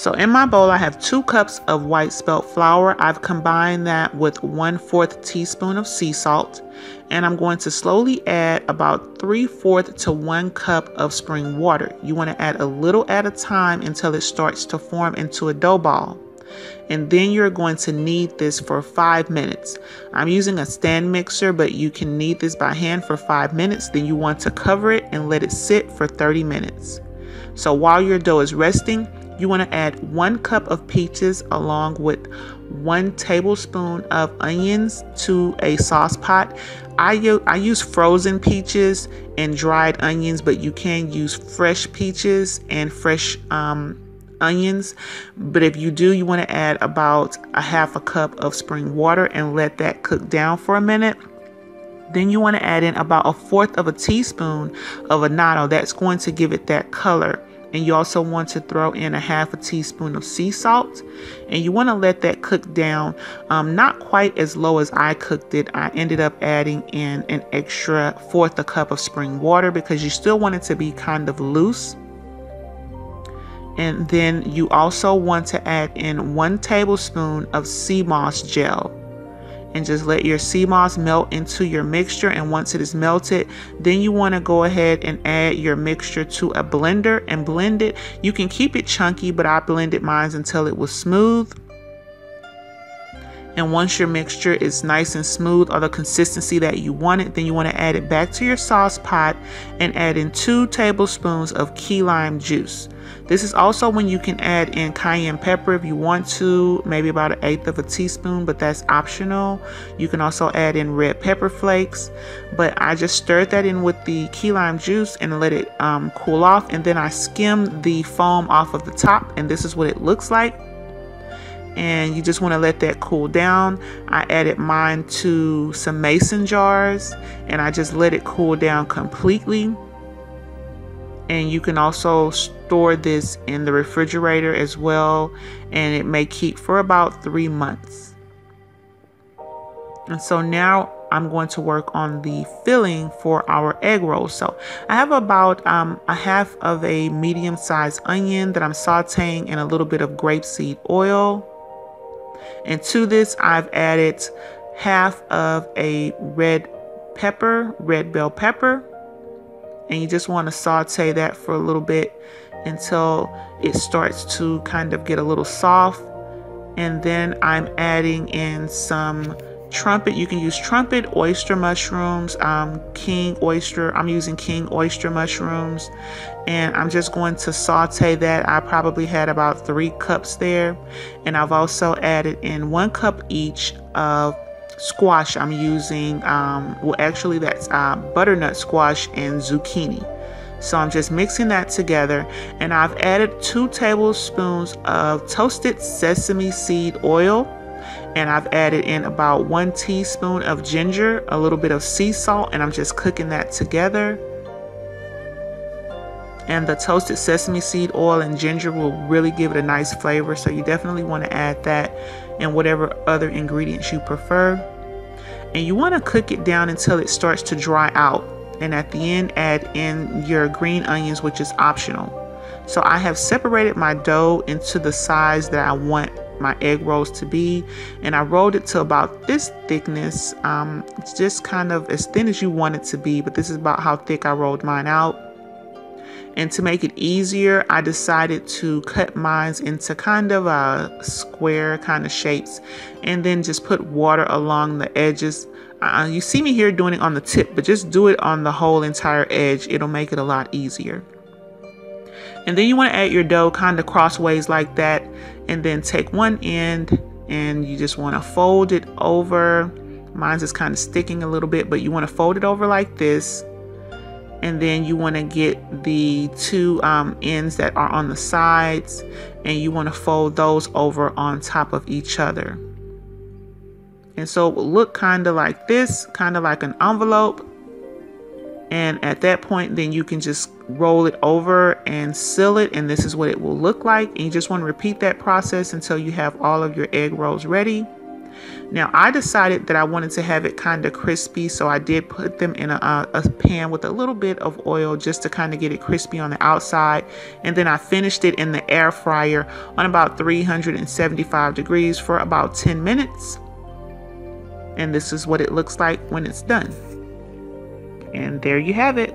So in my bowl, I have 2 cups of white spelt flour. I've combined that with 1/4 teaspoon of sea salt, and I'm going to slowly add about 3/4 to 1 cup of spring water. You want to add a little at a time until it starts to form into a dough ball. And then you're going to knead this for 5 minutes. I'm using a stand mixer, but you can knead this by hand for 5 minutes. Then you want to cover it and let it sit for 30 minutes. So while your dough is resting, you want to add 1 cup of peaches along with 1 tablespoon of onions to a sauce pot. I use frozen peaches and dried onions, but you can use fresh peaches and fresh onions. But if you do, you want to add about 1/2 cup of spring water and let that cook down for a minute. Then you want to add in about 1/4 teaspoon of annatto. That's going to give it that color. And you also want to throw in 1/2 teaspoon of sea salt, and you want to let that cook down, not quite as low as I cooked it. I ended up adding in an extra 1/4 cup of spring water because you still want it to be kind of loose. And then you also want to add in 1 tablespoon of sea moss gel. And just let your sea moss melt into your mixture, and once it is melted, then you want to go ahead and add your mixture to a blender and blend it. You can keep it chunky, but I blended mine until it was smooth. And once your mixture is nice and smooth, or the consistency that you want it, then you want to add it back to your sauce pot and add in 2 tablespoons of key lime juice. This is also when you can add in cayenne pepper if you want to, maybe about 1/8 teaspoon, but that's optional. You can also add in red pepper flakes, but I just stirred that in with the key lime juice and let it cool off, and then I skimmed the foam off of the top, and this is what it looks like. And you just want to let that cool down. I added mine to some mason jars, and I just let it cool down completely. And you can also store this in the refrigerator as well, and it may keep for about 3 months. And so now I'm going to work on the filling for our egg rolls. So I have about 1/2 of a medium-sized onion that I'm sauteing in a little bit of grapeseed oil. And to this, I've added 1/2 of a red bell pepper. And you just want to saute that for a little bit until it starts to kind of get a little soft. And then I'm adding in some trumpet. You can use trumpet, oyster mushrooms, king oyster. I'm using king oyster mushrooms. And I'm just going to saute that. I probably had about 3 cups there. And I've also added in 1 cup each of squash. I'm using, well, actually that's butternut squash and zucchini. So I'm just mixing that together, and I've added 2 tablespoons of toasted sesame seed oil, and I've added in about 1 teaspoon of ginger, a little bit of sea salt, and I'm just cooking that together. And the toasted sesame seed oil and ginger will really give it a nice flavor, so you definitely want to add that and whatever other ingredients you prefer. And you want to cook it down until it starts to dry out. And at the end, add in your green onions, which is optional. So I have separated my dough into the size that I want my egg rolls to be, and I rolled it to about this thickness. It's just kind of as thin as you want it to be, but this is about how thick I rolled mine out. And to make it easier, I decided to cut mine into kind of a square kind of shapes, and then just put water along the edges. You see me here doing it on the tip, but just do it on the whole entire edge. It'll make it a lot easier. And then you want to add your dough kind of crossways like that, and then take one end and you just want to fold it over. Mine's is kind of sticking a little bit, but you want to fold it over like this. And then you want to get the 2 ends that are on the sides, and you want to fold those over on top of each other. And so it will look kind of like this, kind of like an envelope. And at that point, then you can just roll it over and seal it, and this is what it will look like. And you just want to repeat that process until you have all of your egg rolls ready. Now I decided that I wanted to have it kind of crispy, so I did put them in a pan with a little bit of oil just to kind of get it crispy on the outside, and then I finished it in the air fryer on about 375 degrees for about 10 minutes. And this is what it looks like when it's done. And there you have it.